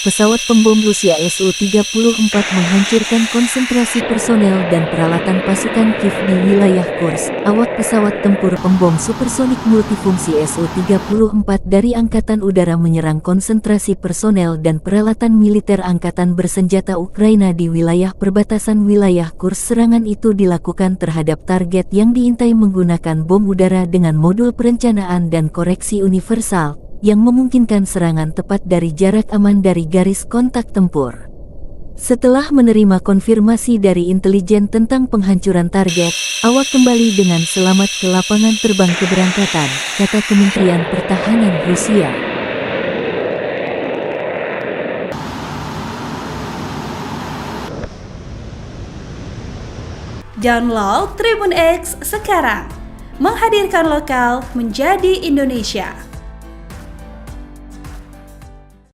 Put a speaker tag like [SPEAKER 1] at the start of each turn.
[SPEAKER 1] pesawat pembom Rusia Su-34 menghancurkan konsentrasi personel dan peralatan pasukan Kiev di wilayah Kursk. Awak pesawat tempur pembom supersonik multifungsi Su-34 dari Angkatan Udara menyerang konsentrasi personel dan peralatan militer Angkatan Bersenjata Ukraina di wilayah perbatasan wilayah Kursk. Serangan itu dilakukan terhadap target yang diintai menggunakan bom udara dengan modul perencanaan dan koreksi universal, yang memungkinkan serangan tepat dari jarak aman dari garis kontak tempur. Setelah menerima konfirmasi dari intelijen tentang penghancuran target, awak kembali dengan selamat ke lapangan terbang keberangkatan, kata Kementerian Pertahanan Rusia.
[SPEAKER 2] Download Tribun X sekarang, menghadirkan lokal menjadi Indonesia.